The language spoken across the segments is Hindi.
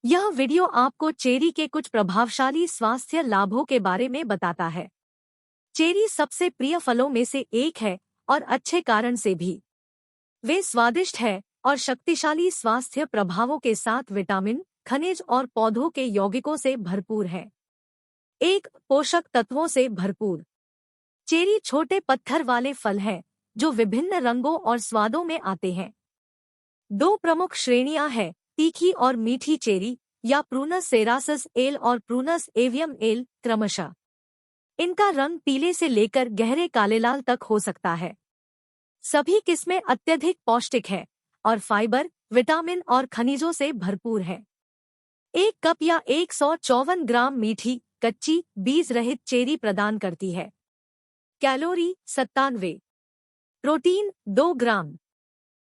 यह वीडियो आपको चेरी के कुछ प्रभावशाली स्वास्थ्य लाभों के बारे में बताता है। चेरी सबसे प्रिय फलों में से एक है और अच्छे कारण से भी। वे स्वादिष्ट है और शक्तिशाली स्वास्थ्य प्रभावों के साथ विटामिन, खनिज और पौधों के यौगिकों से भरपूर है। एक पोषक तत्वों से भरपूर। चेरी छोटे पत्थर वाले फल हैं जो विभिन्न रंगों और स्वादों में आते हैं। दो प्रमुख श्रेणियां हैं, तीखी और मीठी चेरी या प्रूनस सेरासस एल और प्रूनस एवियम एल क्रमशः। इनका रंग पीले से लेकर गहरे काले लाल तक हो सकता है। सभी किस्में अत्यधिक पौष्टिक है और फाइबर, विटामिन और खनिजों से भरपूर है। एक कप या 154 ग्राम मीठी, कच्ची, बीज रहित चेरी प्रदान करती है। कैलोरी 97, प्रोटीन 2 ग्राम,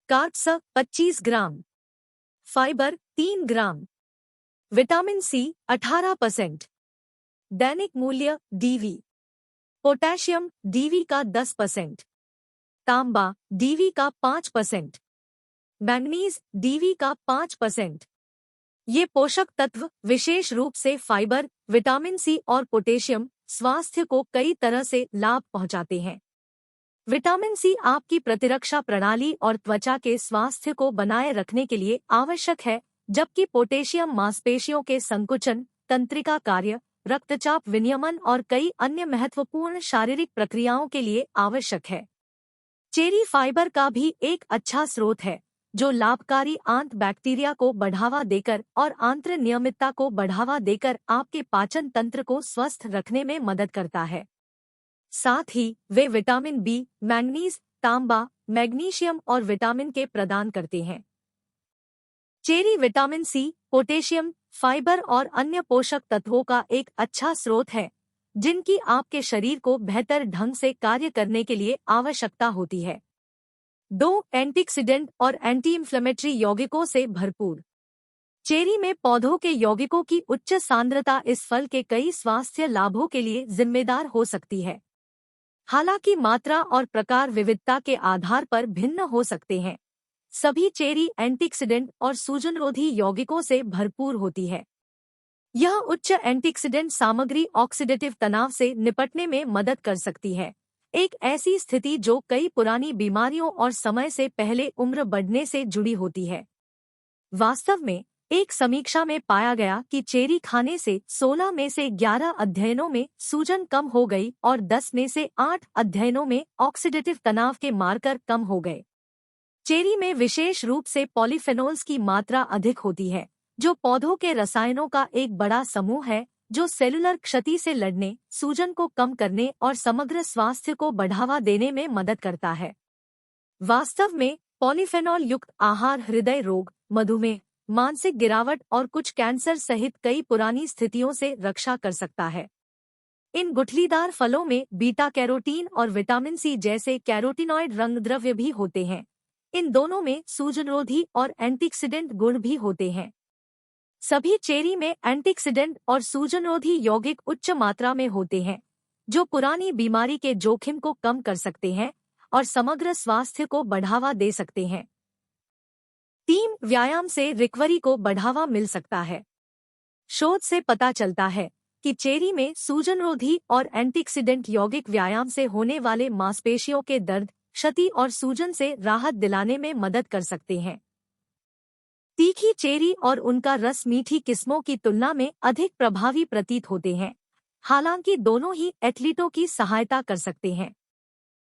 कार्ब्स 25 ग्राम, फाइबर 3 ग्राम, विटामिन सी 18%। दैनिक मूल्य डीवी। पोटेशियम डीवी का 10%, तांबा डीवी का 5%, मैंगनीज डीवी का 5%। ये पोषक तत्व विशेष रूप से फाइबर, विटामिन सी और पोटेशियम स्वास्थ्य को कई तरह से लाभ पहुंचाते हैं। विटामिन सी आपकी प्रतिरक्षा प्रणाली और त्वचा के स्वास्थ्य को बनाए रखने के लिए आवश्यक है, जबकि पोटेशियम मांसपेशियों के संकुचन, तंत्रिका कार्य, रक्तचाप विनियमन और कई अन्य महत्वपूर्ण शारीरिक प्रक्रियाओं के लिए आवश्यक है। चेरी फाइबर का भी एक अच्छा स्रोत है, जो लाभकारी आंत बैक्टीरिया को बढ़ावा देकर और आंत्र नियमितता को बढ़ावा देकर आपके पाचन तंत्र को स्वस्थ रखने में मदद करता है। साथ ही वे विटामिन बी, मैंगनीज, तांबा, मैग्नीशियम और विटामिन के प्रदान करते हैं। Cherry vitamin C, potassium, fibre और अन्य पोषक तत्वों का एक अच्छा स्रोत है, जिनकी आपके शरीर को बेहतर ढंग से कार्य करने के लिए आवश्यकता होती है। 2 एंटीऑक्सीडेंट और एंटी इंफ्लेमेटरी यौगिकों से भरपूर। चेरी में पौधों के यौगिकों की उच्च सांद्रता इस फल के कई स्वास्थ्य लाभों के लिए जिम्मेदार हो सकती है। हालांकि मात्रा और प्रकार विविधता के आधार पर भिन्न हो सकते हैं, सभी चेरी एंटीऑक्सीडेंट और सूजनरोधी यौगिकों से भरपूर होती है। यह उच्च एंटीऑक्सीडेंट सामग्री ऑक्सीडेटिव तनाव से निपटने में मदद कर सकती है, एक ऐसी स्थिति जो कई पुरानी बीमारियों और समय से पहले उम्र बढ़ने से जुड़ी होती है। वास्तव में एक समीक्षा में पाया गया कि चेरी खाने से 16 में से 11 अध्ययनों में सूजन कम हो गई और 10 में से 8 अध्ययनों में ऑक्सीडेटिव तनाव के मार्कर कम हो गए। चेरी में विशेष रूप से पॉलीफेनोल्स की मात्रा अधिक होती है, जो पौधों के रसायनों का एक बड़ा समूह है जो सेलुलर क्षति से लड़ने, सूजन को कम करने और समग्र स्वास्थ्य को बढ़ावा देने में मदद करता है। वास्तव में पॉलीफेनॉल युक्त आहार हृदय रोग, मधुमेह, मानसिक गिरावट और कुछ कैंसर सहित कई पुरानी स्थितियों से रक्षा कर सकता है। इन गुठलीदार फलों में बीटा कैरोटीन और विटामिन सी जैसे कैरोटिनॉइड रंगद्रव्य भी होते हैं। इन दोनों में सूजनरोधी और एंटीऑक्सीडेंट गुण भी होते हैं। सभी चेरी में एंटीऑक्सीडेंट और सूजनरोधी यौगिक उच्च मात्रा में होते हैं, जो पुरानी बीमारी के जोखिम को कम कर सकते हैं और समग्र स्वास्थ्य को बढ़ावा दे सकते हैं। 3 व्यायाम से रिकवरी को बढ़ावा मिल सकता है। शोध से पता चलता है कि चेरी में सूजनरोधी और एंटीऑक्सीडेंट यौगिक व्यायाम से होने वाले मांसपेशियों के दर्द, क्षति और सूजन से राहत दिलाने में मदद कर सकते हैं। तीखी चेरी और उनका रस मीठी किस्मों की तुलना में अधिक प्रभावी प्रतीत होते हैं, हालांकि दोनों ही एथलीटों की सहायता कर सकते हैं।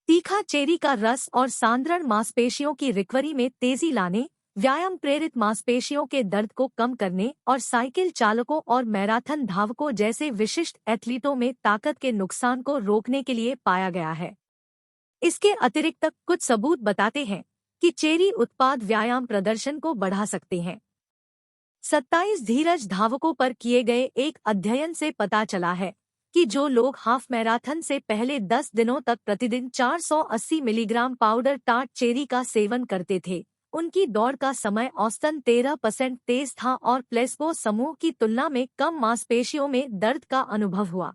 तीखा चेरी का रस और सांद्रण मांसपेशियों की रिकवरी में तेजी लाने, व्यायाम प्रेरित मांसपेशियों के दर्द को कम करने और साइकिल चालकों और मैराथन धावकों जैसे विशिष्ट एथलीटों में ताकत के नुकसान को रोकने के लिए पाया गया है। इसके अतिरिक्त कुछ सबूत बताते हैं कि चेरी उत्पाद व्यायाम प्रदर्शन को बढ़ा सकते हैं। 27 धीरज धावकों पर किए गए एक अध्ययन से पता चला है कि जो लोग हाफ मैराथन से पहले 10 दिनों तक प्रतिदिन 480 मिलीग्राम पाउडर टाट चेरी का सेवन करते थे, उनकी दौड़ का समय औसतन 13% तेज था और प्लेसबो समूह की तुलना में कम मांसपेशियों में दर्द का अनुभव हुआ।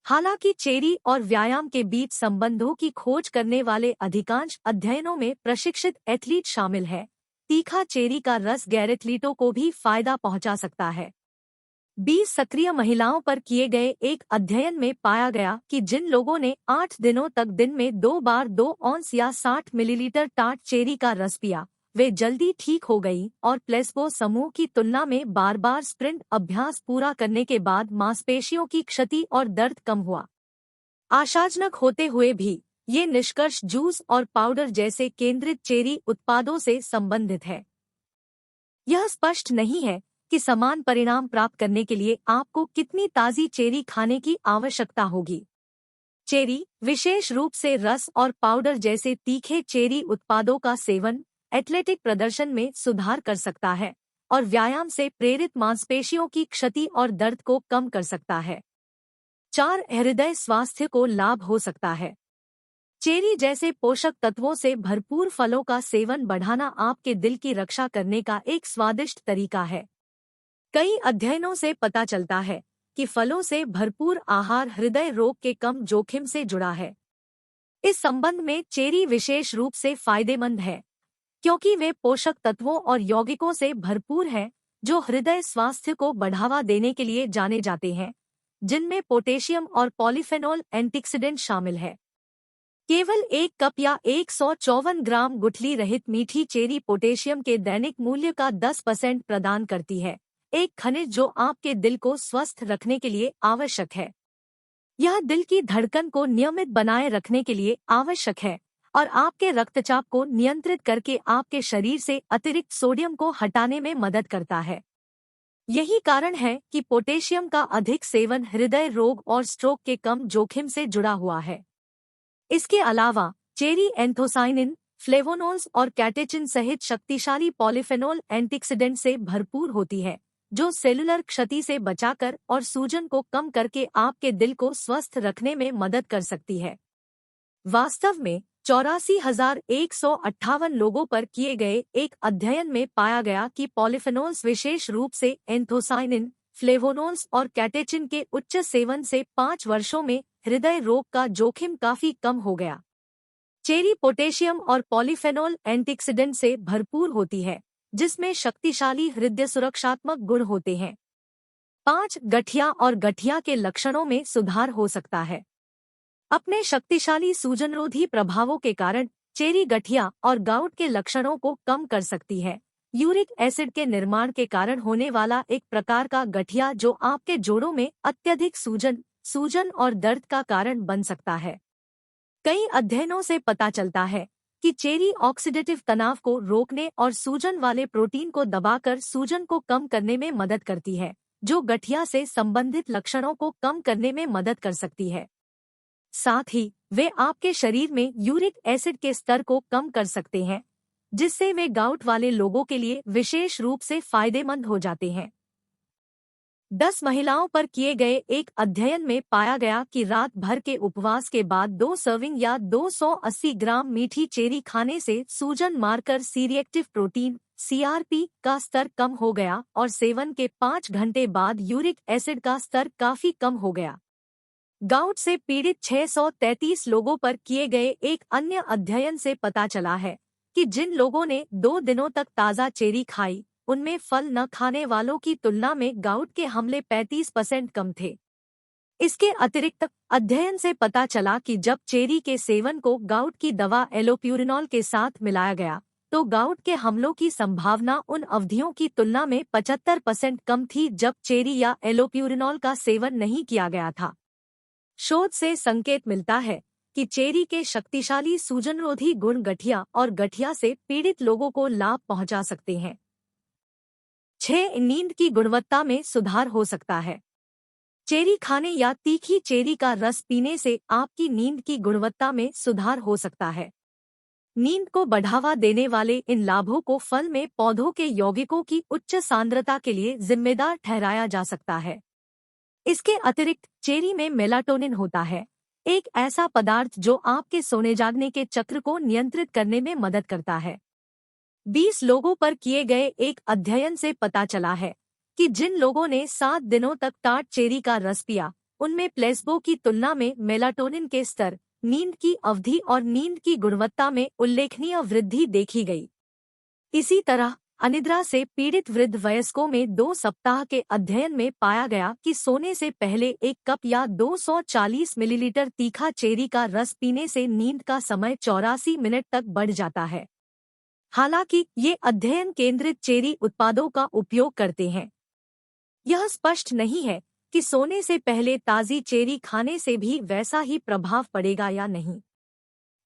हालांकि चेरी और व्यायाम के बीच संबंधों की खोज करने वाले अधिकांश अध्ययनों में प्रशिक्षित एथलीट शामिल है, तीखा चेरी का रस गैरेथलीटो को भी फायदा पहुंचा सकता है। 20 सक्रिय महिलाओं पर किए गए एक अध्ययन में पाया गया कि जिन लोगों ने 8 दिनों तक दिन में 2 बार 2 औंस या 60 मिलीलीटर टाट चेरी का रस पिया, वे जल्दी ठीक हो गई और प्लेसबो समूह की तुलना में बार बार स्प्रिंट अभ्यास पूरा करने के बाद मांसपेशियों की क्षति और दर्द कम हुआ। आशाजनक होते हुए भी ये निष्कर्ष जूस और पाउडर जैसे केंद्रित चेरी उत्पादों से संबंधित है। यह स्पष्ट नहीं है कि समान परिणाम प्राप्त करने के लिए आपको कितनी ताज़ी चेरी खाने की आवश्यकता होगी। चेरी, विशेष रूप से रस और पाउडर जैसे तीखे चेरी उत्पादों का सेवन एथलेटिक प्रदर्शन में सुधार कर सकता है और व्यायाम से प्रेरित मांसपेशियों की क्षति और दर्द को कम कर सकता है। 4. हृदय स्वास्थ्य को लाभ हो सकता है। चेरी जैसे पोषक तत्वों से भरपूर फलों का सेवन बढ़ाना आपके दिल की रक्षा करने का एक स्वादिष्ट तरीका है। कई अध्ययनों से पता चलता है कि फलों से भरपूर आहार हृदय रोग के कम जोखिम से जुड़ा है। इस संबंध में चेरी विशेष रूप से फायदेमंद है क्योंकि वे पोषक तत्वों और यौगिकों से भरपूर हैं जो हृदय स्वास्थ्य को बढ़ावा देने के लिए जाने जाते हैं, जिनमें पोटेशियम और पॉलीफेनॉल एंटीऑक्सीडेंट शामिल है। केवल 1 कप या 154 ग्राम गुठली रहित मीठी चेरी पोटेशियम के दैनिक मूल्य का 10% प्रदान करती है, एक खनिज जो आपके दिल को स्वस्थ रखने के लिए आवश्यक है। यह दिल की धड़कन को नियमित बनाए रखने के लिए आवश्यक है और आपके रक्तचाप को नियंत्रित करके आपके शरीर से अतिरिक्त सोडियम को हटाने में मदद करता है। यही कारण है कि पोटेशियम का अधिक सेवन हृदय रोग और स्ट्रोक के कम जोखिम से जुड़ा हुआ है। इसके अलावा चेरी एंथोसाइनिन, फ्लेवोनोल्स और कैटेचिन सहित शक्तिशाली पॉलीफेनॉल एंटीऑक्सीडेंट से भरपूर होती है, जो सेलुलर क्षति से बचाकर और सूजन को कम करके आपके दिल को स्वस्थ रखने में मदद कर सकती है। वास्तव में 84,158 लोगों पर किए गए एक अध्ययन में पाया गया कि पॉलीफेनॉल्स विशेष रूप से एंथोसाइनिन, फ्लेवोनोल्स और कैटेचिन के उच्च सेवन से 5 वर्षों में हृदय रोग का जोखिम काफी कम हो गया। चेरी पोटेशियम और पॉलीफेनॉल एंटीऑक्सीडेंट से भरपूर होती है, जिसमें शक्तिशाली हृदय सुरक्षात्मक गुण होते हैं। 5. गठिया और गठिया के लक्षणों में सुधार हो सकता है। अपने शक्तिशाली सूजनरोधी प्रभावों के कारण चेरी गठिया और गाउट के लक्षणों को कम कर सकती है। यूरिक एसिड के निर्माण के कारण होने वाला एक प्रकार का गठिया जो आपके जोड़ों में अत्यधिक सूजन और दर्द का कारण बन सकता है। कई अध्ययनों से पता चलता है कि चेरी ऑक्सीडेटिव तनाव को रोकने और सूजन वाले प्रोटीन को दबाकर सूजन को कम करने में मदद करती है, जो गठिया से संबंधित लक्षणों को कम करने में मदद कर सकती है। साथ ही वे आपके शरीर में यूरिक एसिड के स्तर को कम कर सकते हैं, जिससे वे गाउट वाले लोगों के लिए विशेष रूप से फायदेमंद हो जाते हैं। 10 महिलाओं पर किए गए एक अध्ययन में पाया गया कि रात भर के उपवास के बाद 2 सर्विंग या 280 ग्राम मीठी चेरी खाने से सूजन मार्कर सी-रिएक्टिव प्रोटीन (CRP) का स्तर कम हो गया और सेवन के 5 घंटे बाद यूरिक एसिड का स्तर काफी कम हो गया। गाउट से पीड़ित 633 लोगों पर किए गए एक अन्य अध्ययन से पता चला है कि जिन लोगों ने 2 दिनों तक ताज़ा चेरी खाई, उनमें फल न खाने वालों की तुलना में गाउट के हमले 35% कम थे। इसके अतिरिक्त अध्ययन से पता चला कि जब चेरी के सेवन को गाउट की दवा एलोप्यूरिनॉल के साथ मिलाया गया, तो गाउट के हमलों की संभावना उन अवधियों की तुलना में 75% कम थी जब चेरी या एलोप्यूरिनॉल का सेवन नहीं किया गया था। शोध से संकेत मिलता है कि चेरी के शक्तिशाली सूजनरोधी गुण गठिया और गठिया से पीड़ित लोगों को लाभ पहुंचा सकते हैं। 6. नींद की गुणवत्ता में सुधार हो सकता है। चेरी खाने या तीखी चेरी का रस पीने से आपकी नींद की गुणवत्ता में सुधार हो सकता है। नींद को बढ़ावा देने वाले इन लाभों को फल में पौधों के यौगिकों की उच्च सांद्रता के लिए जिम्मेदार ठहराया जा सकता है। इसके अतिरिक्त चेरी में मेलाटोनिन होता है, एक ऐसा पदार्थ जो आपके सोने जागने के चक्र को नियंत्रित करने में मदद करता है। 20 लोगों पर किए गए एक अध्ययन से पता चला है कि जिन लोगों ने 7 दिनों तक टाट चेरी का रस पिया, उनमें प्लेसबो की तुलना में मेलाटोनिन के स्तर, नींद की अवधि और नींद की गुणवत्ता में उल्लेखनीय वृद्धि देखी गई। इसी तरह अनिद्रा से पीड़ित वृद्ध वयस्कों में 2 सप्ताह के अध्ययन में पाया गया कि सोने से पहले 1 कप या 240 मिलीलीटर तीखा चेरी का रस पीने से नींद का समय 84 मिनट तक बढ़ जाता है। हालांकि ये अध्ययन केंद्रित चेरी उत्पादों का उपयोग करते हैं। यह स्पष्ट नहीं है कि सोने से पहले ताज़ी चेरी खाने से भी वैसा ही प्रभाव पड़ेगा या नहीं।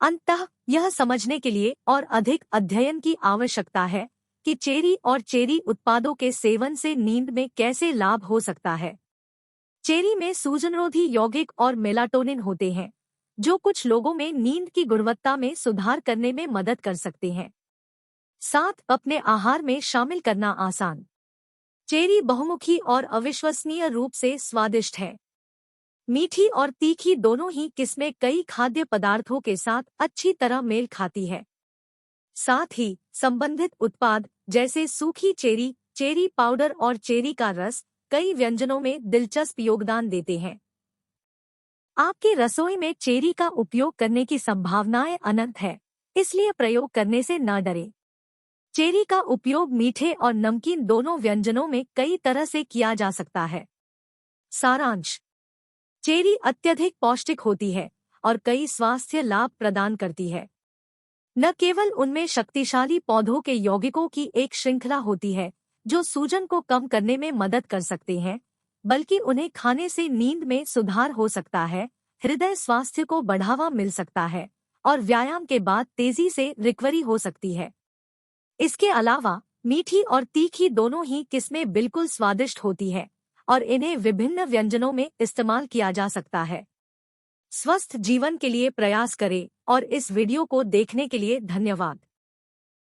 अंततः यह समझने के लिए और अधिक अध्ययन की आवश्यकता है कि चेरी और चेरी उत्पादों के सेवन से नींद में कैसे लाभ हो सकता है। चेरी में सूजनरोधी यौगिक और मेलाटोनिन होते हैं, जो कुछ लोगों में नींद की गुणवत्ता में सुधार करने में मदद कर सकते हैं। साथ अपने आहार में शामिल करना आसान। चेरी बहुमुखी और अविश्वसनीय रूप से स्वादिष्ट है। मीठी और तीखी दोनों ही किस्में कई खाद्य पदार्थों के साथ अच्छी तरह मेल खाती है। साथ ही संबंधित उत्पाद जैसे सूखी चेरी, चेरी पाउडर और चेरी का रस कई व्यंजनों में दिलचस्प योगदान देते हैं। आपकी रसोई में चेरी का उपयोग करने की संभावनाएं अनंत है, इसलिए प्रयोग करने से न डरें। चेरी का उपयोग मीठे और नमकीन दोनों व्यंजनों में कई तरह से किया जा सकता है। सारांश: चेरी अत्यधिक पौष्टिक होती है और कई स्वास्थ्य लाभ प्रदान करती है। न केवल उनमें शक्तिशाली पौधों के यौगिकों की एक श्रृंखला होती है जो सूजन को कम करने में मदद कर सकते हैं, बल्कि उन्हें खाने से नींद में सुधार हो सकता है, हृदय स्वास्थ्य को बढ़ावा मिल सकता है और व्यायाम के बाद तेजी से रिकवरी हो सकती है। इसके अलावा मीठी और तीखी दोनों ही किस्में बिल्कुल स्वादिष्ट होती है और इन्हें विभिन्न व्यंजनों में इस्तेमाल किया जा सकता है। स्वस्थ जीवन के लिए प्रयास करें और इस वीडियो को देखने के लिए धन्यवाद।